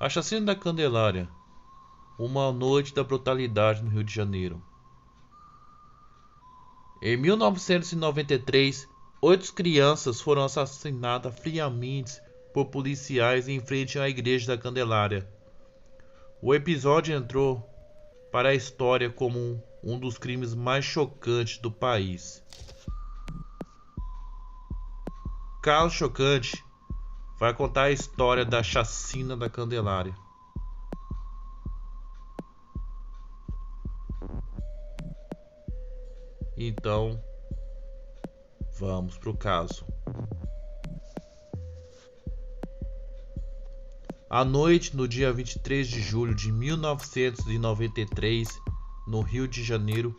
A chacina da Candelária, uma noite da brutalidade no Rio de Janeiro. Em 1993, 8 crianças foram assassinadas friamente por policiais em frente à Igreja da Candelária. O episódio entrou para a história como um dos crimes mais chocantes do país. Caso chocante vai contar a história da chacina da Candelária. Então, vamos pro caso. A noite no dia 23 de julho de 1993, no Rio de Janeiro,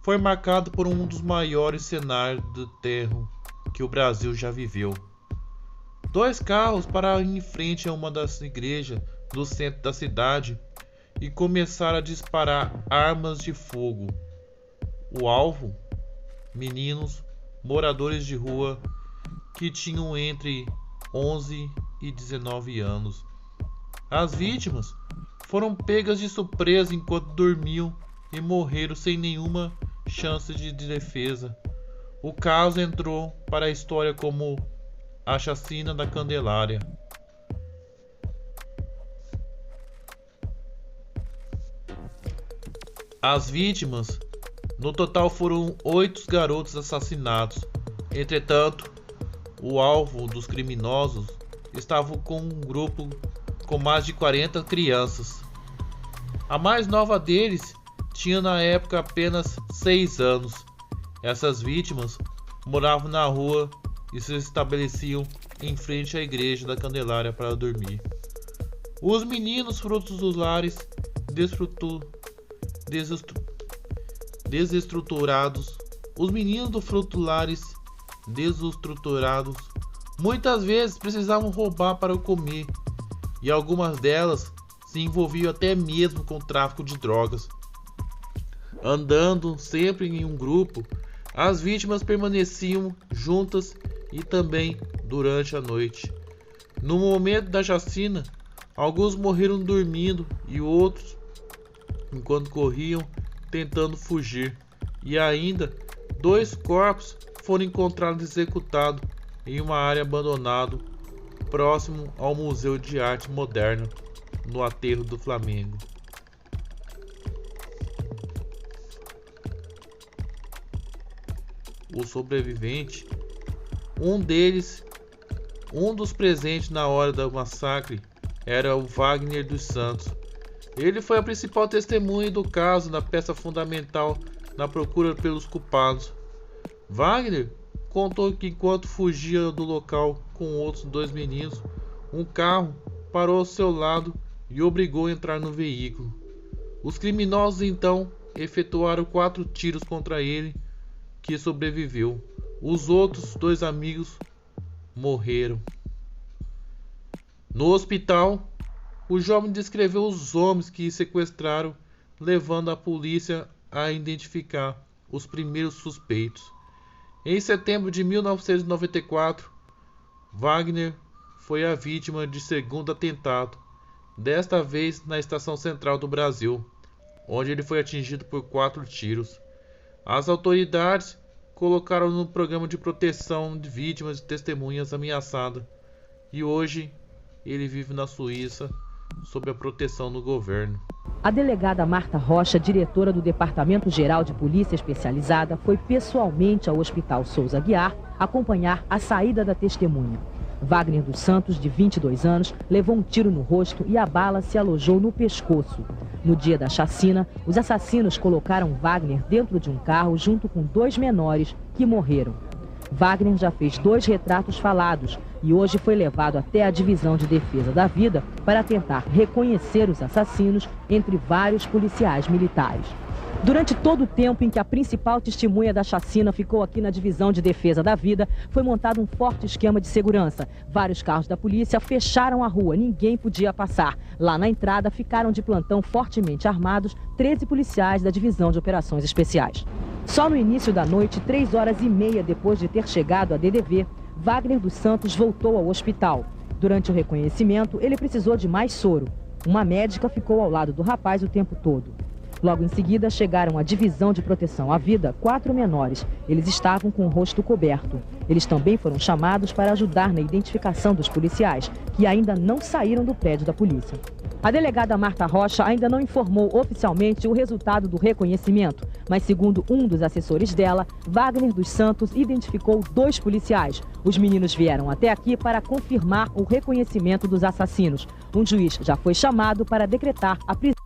foi marcado por um dos maiores cenários de terror que o Brasil já viveu. 2 carros pararam em frente a uma das igrejas do centro da cidade e começaram a disparar armas de fogo. O alvo? Meninos moradores de rua que tinham entre 11 e 19 anos. As vítimas foram pegas de surpresa enquanto dormiam e morreram sem nenhuma chance de defesa. O caso entrou para a história como a chacina da Candelária. As vítimas no total foram 8 garotos assassinados. Entretanto, o alvo dos criminosos estava com um grupo com mais de 40 crianças. A mais nova deles tinha na época apenas 6 anos. Essas vítimas moravam na rua e se estabeleciam em frente à Igreja da Candelária para dormir. Os meninos frutos dos lares desestruturados, os meninos do fruto lares desestruturados, muitas vezes precisavam roubar para comer, e algumas delas se envolviam até mesmo com o tráfico de drogas. Andando sempre em um grupo, as vítimas permaneciam juntas e também durante a noite. No momento da chacina, alguns morreram dormindo e outros enquanto corriam tentando fugir, e ainda 2 corpos foram encontrados executados em uma área abandonada próximo ao Museu de Arte Moderna, no Aterro do Flamengo. O sobrevivente, um dos presentes na hora do massacre, era o Wagner dos Santos. Ele foi a principal testemunha do caso na peça fundamental na procura pelos culpados. Wagner contou que enquanto fugia do local com outros 2 meninos, um carro parou ao seu lado e obrigou a entrar no veículo. Os criminosos então efetuaram 4 tiros contra ele, que sobreviveu. Os outros 2 amigos morreram. No hospital, o jovem descreveu os homens que sequestraram, levando a polícia a identificar os primeiros suspeitos. Em setembro de 1994, Wagner foi a vítima de segundo atentado, desta vez na Estação Central do Brasil, onde ele foi atingido por 4 tiros. As autoridades colocaram no programa de proteção de vítimas e testemunhas ameaçadas, e hoje ele vive na Suíça sob a proteção do governo. A delegada Marta Rocha, diretora do Departamento Geral de Polícia Especializada, foi pessoalmente ao Hospital Souza Aguiar acompanhar a saída da testemunha. Wagner dos Santos, de 22 anos, levou um tiro no rosto e a bala se alojou no pescoço. No dia da chacina, os assassinos colocaram Wagner dentro de um carro junto com 2 menores que morreram. Wagner já fez 2 retratos falados e hoje foi levado até a Divisão de Defesa da Vida para tentar reconhecer os assassinos entre vários policiais militares. Durante todo o tempo em que a principal testemunha da chacina ficou aqui na Divisão de Defesa da Vida, foi montado um forte esquema de segurança. Vários carros da polícia fecharam a rua, ninguém podia passar. Lá na entrada ficaram de plantão fortemente armados 13 policiais da Divisão de Operações Especiais. Só no início da noite, 3h30 depois de ter chegado a DDV, Wagner dos Santos voltou ao hospital. Durante o reconhecimento, ele precisou de mais soro. Uma médica ficou ao lado do rapaz o tempo todo. Logo em seguida, chegaram à divisão de proteção à vida 4 menores. Eles estavam com o rosto coberto. Eles também foram chamados para ajudar na identificação dos policiais, que ainda não saíram do prédio da polícia. A delegada Marta Rocha ainda não informou oficialmente o resultado do reconhecimento, mas segundo um dos assessores dela, Wagner dos Santos identificou 2 policiais. Os meninos vieram até aqui para confirmar o reconhecimento dos assassinos. Um juiz já foi chamado para decretar a prisão.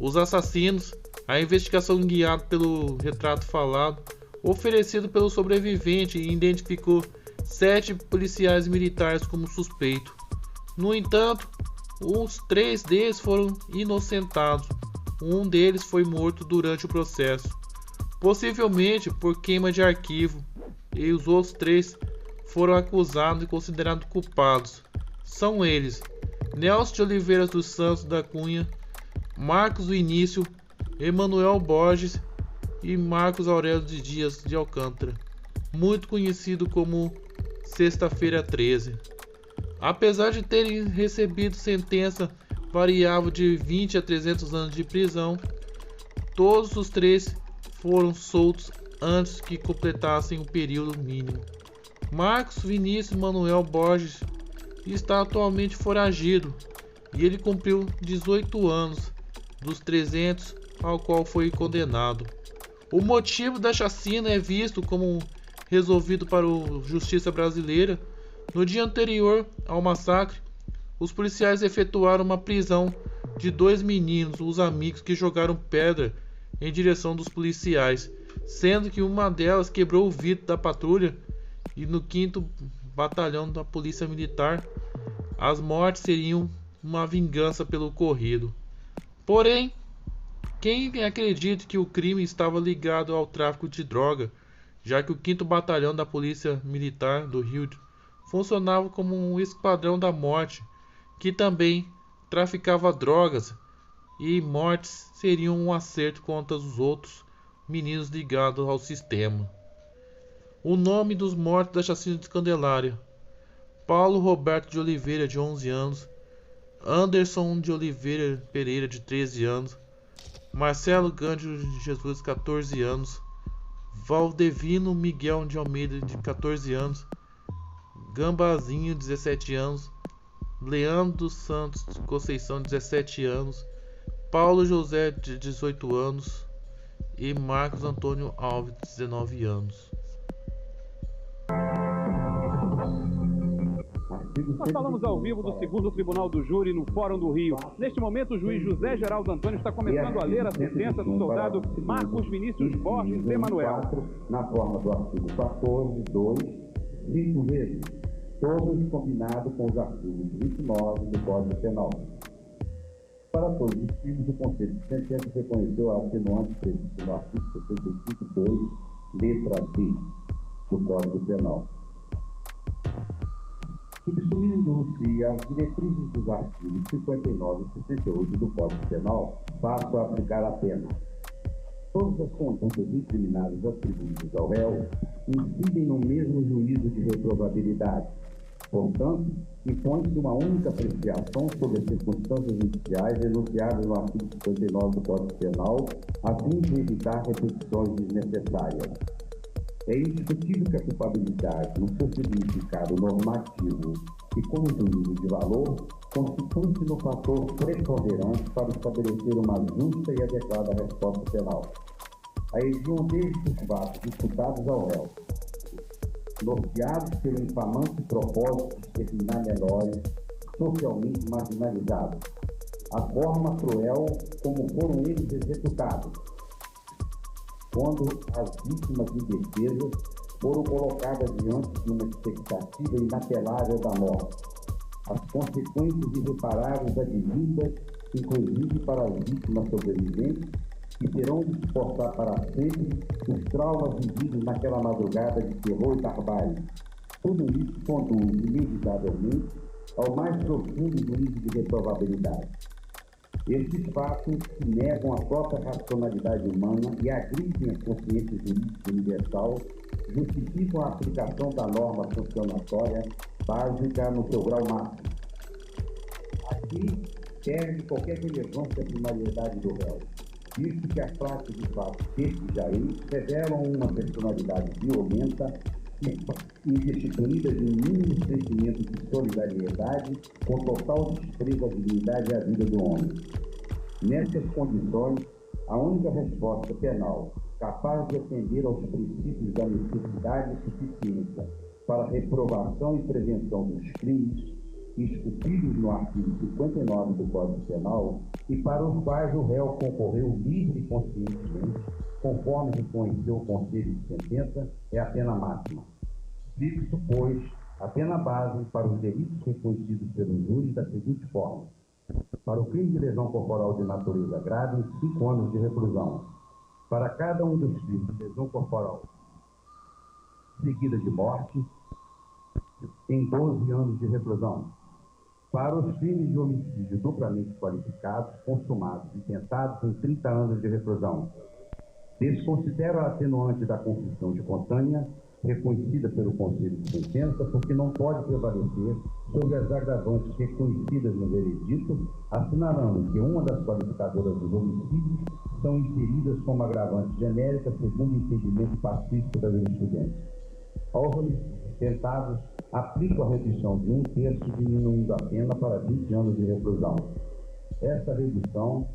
Os assassinos, a investigação guiada pelo retrato falado, oferecido pelo sobrevivente, identificou 7 policiais militares como suspeito. No entanto, os 3 deles foram inocentados. Um deles foi morto durante o processo, possivelmente por queima de arquivo, e os outros 3 foram acusados e considerados culpados. São eles: Nelson de Oliveira dos Santos da Cunha, Marcos Vinícius, Emanuel Borges e Marcos Aurélio de Dias de Alcântara, muito conhecido como Sexta-feira 13. Apesar de terem recebido sentença variável de 20 a 300 anos de prisão, todos os 3 foram soltos antes que completassem o período mínimo. Marcos Vinícius Manuel Borges está atualmente foragido e ele cumpriu 18 anos dos 300 ao qual foi condenado. O motivo da chacina é visto como resolvido para a justiça brasileira. No dia anterior ao massacre, os policiais efetuaram uma prisão de 2 meninos, os amigos, que jogaram pedra em direção dos policiais, sendo que uma delas quebrou o vidro da patrulha. E no 5º Batalhão da Polícia Militar, as mortes seriam uma vingança pelo ocorrido. Porém, quem acredita que o crime estava ligado ao tráfico de droga, já que o 5º Batalhão da Polícia Militar do Rio funcionava como um esquadrão da morte, que também traficava drogas, e mortes seriam um acerto contra os outros meninos ligados ao sistema. O nome dos mortos da chacina de Candelária: Paulo Roberto de Oliveira, de 11 anos, Anderson de Oliveira Pereira, de 13 anos, Marcelo Gândio de Jesus, 14 anos, Valdevino Miguel de Almeida, de 14 anos, Gambazinho, 17 anos, Leandro dos Santos de Conceição, 17 anos, Paulo José, de 18 anos, e Marcos Antônio Alves, de 19 anos. Nós falamos ao vivo do 2º Tribunal do Júri no Fórum do Rio. Neste momento, o juiz José Geraldo Antônio está começando a ler a sentença do soldado Marcos Vinícius Borges Emanuel. Na forma do artigo 14, 2, 5 vezes, todos combinados com os artigos 29 do Código Penal. Para todos os crimes, o Conselho de Sentença reconheceu a atenuante prevista no artigo 75, 2, letra D, do Código Penal. Subsumindo-se as diretrizes dos artigos 59 e 68 do Código Penal, passo a aplicar a pena. Todas as condutas incriminadas atribuídas ao réu incidem no mesmo juízo de reprovabilidade. Portanto, impõe-se uma única apreciação sobre as circunstâncias judiciais enunciadas no artigo 59 do Código Penal, a fim de evitar repetições desnecessárias. É indiscutível que a culpabilidade, no seu significado normativo e como juízo de valor, constitui-se no fator preponderante para estabelecer uma justa e adequada resposta penal. A hediondeia dos fatos imputados ao réu, norteados pelo infamante propósito de exterminar menores socialmente marginalizados, a forma cruel como foram eles executados, quando as vítimas indefesas foram colocadas diante de uma expectativa inapelável da morte, as consequências irreparáveis advindas, inclusive para as vítimas sobreviventes, que terão de suportar para sempre os traumas vividos naquela madrugada de terror e barbárie. Tudo isso conduz, inevitavelmente, ao mais profundo juízo de reprovabilidade. Esses fatos que negam a própria racionalidade humana e agridem a consciência jurídica universal justificam a aplicação da norma sancionatória básica no seu grau máximo. Aqui perde qualquer relevância à primariedade do réu, visto que as práticas de fato destes jair revelam uma personalidade violenta indisciplinada de um mínimo sentimento de solidariedade com total desprezo à dignidade e à vida do homem. Nessas condições, a única resposta penal capaz de atender aos princípios da necessidade e suficiência para a reprovação e prevenção dos crimes esculpidos no artigo 59 do Código Penal e para os quais o réu concorreu livre e conscientemente, conforme reconheceu o Conselho de Sentença, é a pena máxima. Fixo, pois, a pena base para os delitos reconhecidos pelo júri da seguinte forma: para o crime de lesão corporal de natureza grave, 5 anos de reclusão. Para cada um dos crimes de lesão corporal seguida de morte, em 12 anos de reclusão. Para os crimes de homicídio duplamente qualificados, consumados e tentados, em 30 anos de reclusão. Desconsidero a atenuante da confissão espontânea, reconhecida pelo Conselho de Sentença, porque não pode prevalecer sobre as agravantes reconhecidas no veredito, assinalando que uma das qualificadoras dos homicídios são inseridas como agravantes genéricas segundo o entendimento pacífico da jurisprudência. Aos homicídios tentados, aplico a redução de 1/3, diminuindo a pena para 20 anos de reclusão. Esta redução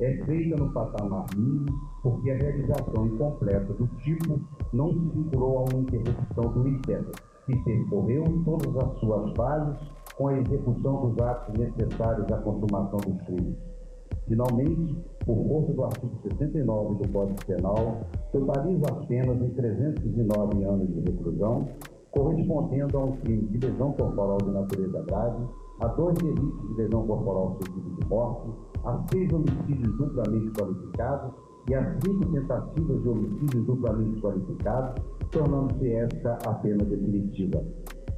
é feita no patamar mínimo porque a realização incompleta do tipo não se vinculou a uma interrupção do inquérito, que percorreu todas as suas fases com a execução dos atos necessários à consumação dos crimes. Finalmente, por força do artigo 69 do Código Penal, totalizo as penas em 309 anos de reclusão, correspondendo a um crime de lesão corporal de natureza grave, a 2 delitos de lesão corporal seguido de morte, a 6 homicídios duplamente qualificados e a 5 tentativas de homicídios duplamente qualificados, tornando-se esta a pena definitiva.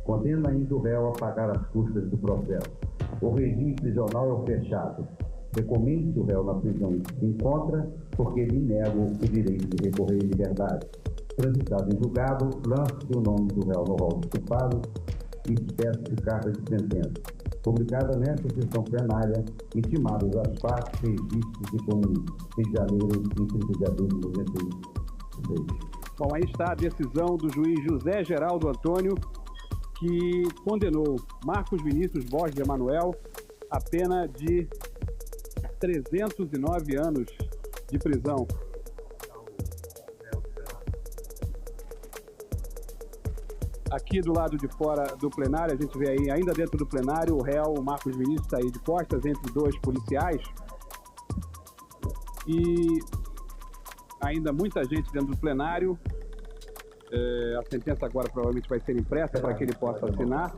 Condena ainda o réu a pagar as custas do processo. O regime prisional é o fechado. Recomende-se o réu na prisão em que se encontra, porque lhe nego o direito de recorrer em liberdade. Transitado em julgado, lance-se o nome do réu no rol dos culpados e espécie de carta de sentença, publicada nesta sessão plenária, intimados às partes, registros e comunistas, Rio de Janeiro, em 30 de abril de 96. Bom, aí está a decisão do juiz José Geraldo Antônio, que condenou Marcos Vinícius Borges de Emanuel a pena de 309 anos de prisão. Aqui do lado de fora do plenário, a gente vê aí, ainda dentro do plenário, o réu Marcos Vinícius está aí de costas entre 2 policiais. E ainda muita gente dentro do plenário. A sentença agora provavelmente vai ser impressa para que ele possa assinar.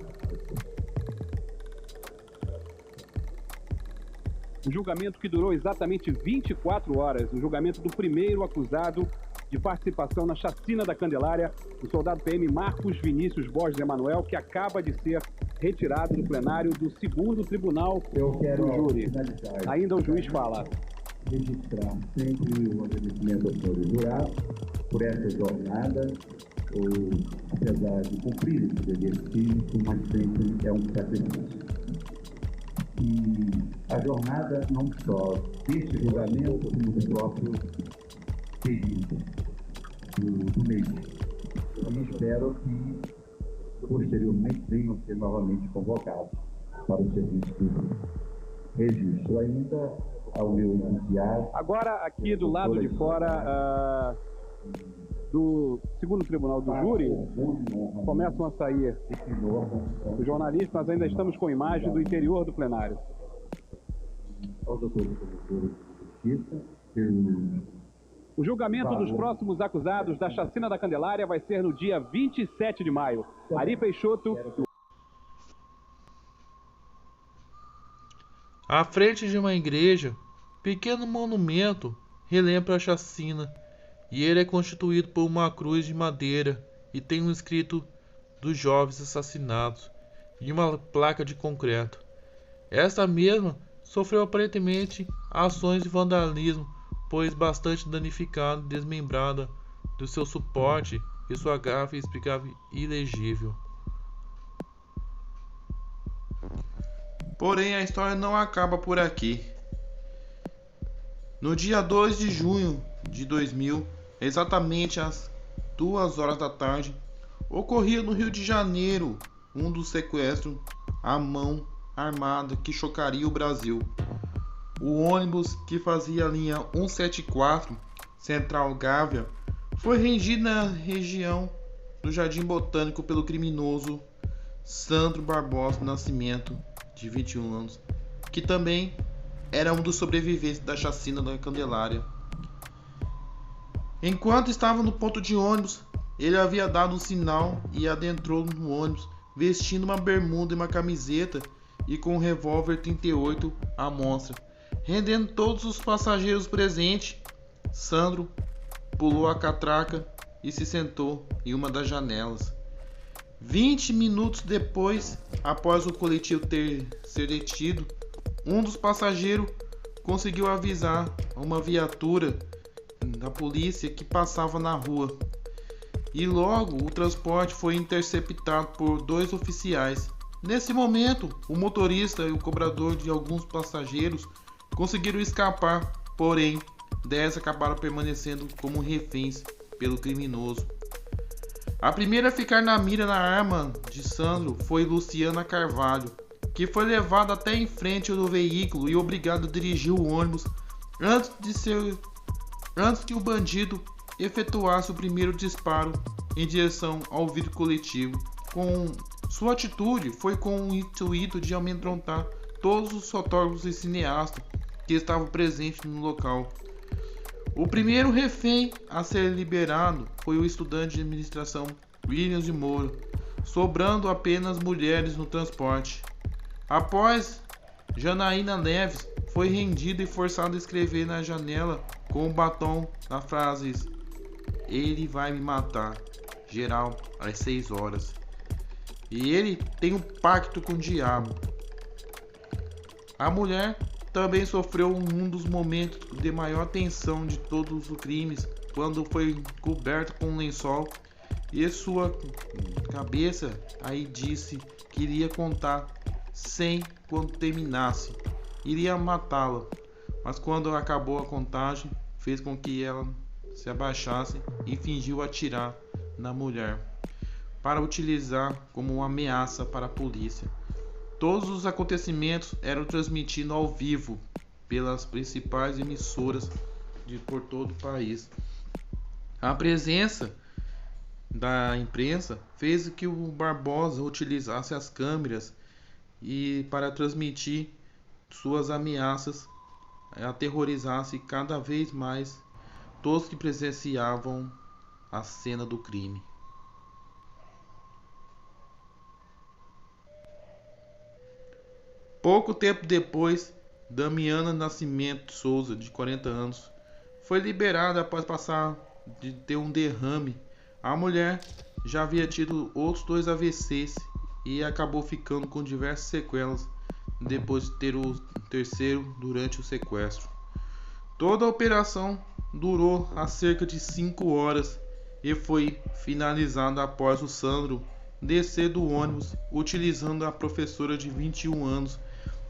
Um julgamento que durou exatamente 24 horas. O julgamento do primeiro acusado de participação na chacina da Candelária, o soldado PM Marcos Vinícius Borges de Emanuel, que acaba de ser retirado do plenário do 2º Tribunal do Júri. Ainda o juiz fala. Registrar sempre o agradecimento aos senhores jurados por essa jornada, apesar de cumprir esse dever cívico, mas sempre é um sacrifício. E a jornada não só deste julgamento, como do próprio período do mês. E espero que posteriormente venham ser novamente convocados para o serviço público. Registro ainda ao meu entusiasmo. Agora, aqui do lado de fora do 2º Tribunal do Júri, começam a sair os jornalistas, nós ainda estamos com imagem do interior do plenário. Ao doutor de Justiça, o julgamento dos próximos acusados da chacina da Candelária vai ser no dia 27 de maio. Ari Peixoto. À frente de uma igreja, pequeno monumento relembra a chacina, e ele é constituído por uma cruz de madeira e tem um escrito dos jovens assassinados e uma placa de concreto. Esta mesma sofreu aparentemente ações de vandalismo, pois bastante danificada e desmembrada do seu suporte e sua gafe explicava ilegível. Porém, a história não acaba por aqui. No dia 2 de junho de 2000, exatamente às 2 horas da tarde, ocorria no Rio de Janeiro um dos sequestros à mão armada que chocaria o Brasil. O ônibus que fazia a linha 174 Central Gávea foi rendido na região do Jardim Botânico pelo criminoso Sandro Barbosa Nascimento, de 21 anos, que também era um dos sobreviventes da chacina da Candelária. Enquanto estava no ponto de ônibus, ele havia dado um sinal e adentrou no ônibus vestindo uma bermuda e uma camiseta e com um revólver 38 à mostra. Rendendo todos os passageiros presentes, Sandro pulou a catraca e se sentou em uma das janelas. 20 minutos depois, após o coletivo ser detido, um dos passageiros conseguiu avisar uma viatura da polícia que passava na rua. E logo o transporte foi interceptado por 2 oficiais. Nesse momento, o motorista e o cobrador de alguns passageiros conseguiram escapar, porém 10 acabaram permanecendo como reféns pelo criminoso. A primeira a ficar na mira na arma de Sandro foi Luciana Carvalho, que foi levada até em frente do veículo e obrigada a dirigir o ônibus antes que o bandido efetuasse o primeiro disparo em direção ao vidro coletivo. Com sua atitude foi com o intuito de amedrontar todos os fotógrafos e cineastas que estavam presentes no local. O primeiro refém a ser liberado foi o estudante de administração Williams de Moura, sobrando apenas mulheres no transporte. Após, Janaína Neves foi rendida e forçada a escrever na janela com um batom as frases: "Ele vai me matar, geral, às 6 horas. E ele tem um pacto com o diabo." A mulher também sofreu um dos momentos de maior tensão de todos os crimes, quando foi coberta com um lençol e sua cabeça aí disse que iria contar 100 quando terminasse, iria matá-la, mas quando acabou a contagem fez com que ela se abaixasse e fingiu atirar na mulher para utilizar como uma ameaça para a polícia. Todos os acontecimentos eram transmitidos ao vivo pelas principais emissoras por todo o país. A presença da imprensa fez que o Barbosa utilizasse as câmeras para transmitir suas ameaças, aterrorizasse cada vez mais todos que presenciavam a cena do crime. Pouco tempo depois, Damiana Nascimento Souza, de 40 anos, foi liberada após passar de ter um derrame. A mulher já havia tido outros 2 AVCs e acabou ficando com diversas sequelas depois de ter o terceiro durante o sequestro. Toda a operação durou a cerca de 5 horas e foi finalizada após o Sandro descer do ônibus utilizando a professora de 21 anos,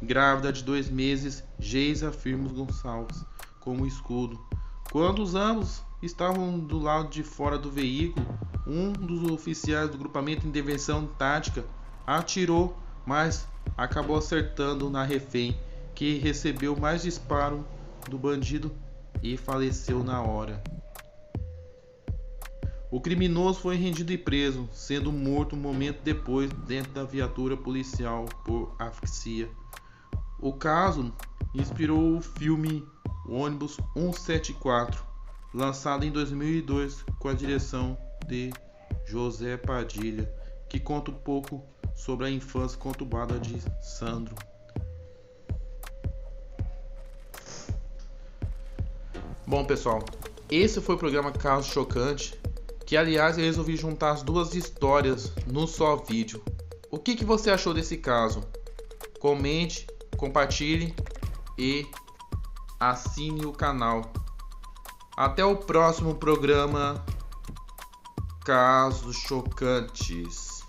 grávida de 2 meses, Geisa Firmos Gonçalves, como escudo. Quando os ambos estavam do lado de fora do veículo, um dos oficiais do grupamento de intervenção tática atirou, mas acabou acertando na refém, que recebeu mais disparo do bandido e faleceu na hora. O criminoso foi rendido e preso, sendo morto um momento depois dentro da viatura policial por asfixia. O caso inspirou o filme Ônibus 174, lançado em 2002 com a direção de José Padilha, que conta um pouco sobre a infância conturbada de Sandro. Bom, pessoal, esse foi o programa Caso Chocante, que aliás eu resolvi juntar as 2 histórias num só vídeo. O que você achou desse caso? Comente, compartilhe e assine o canal. Até o próximo programa. Casos chocantes.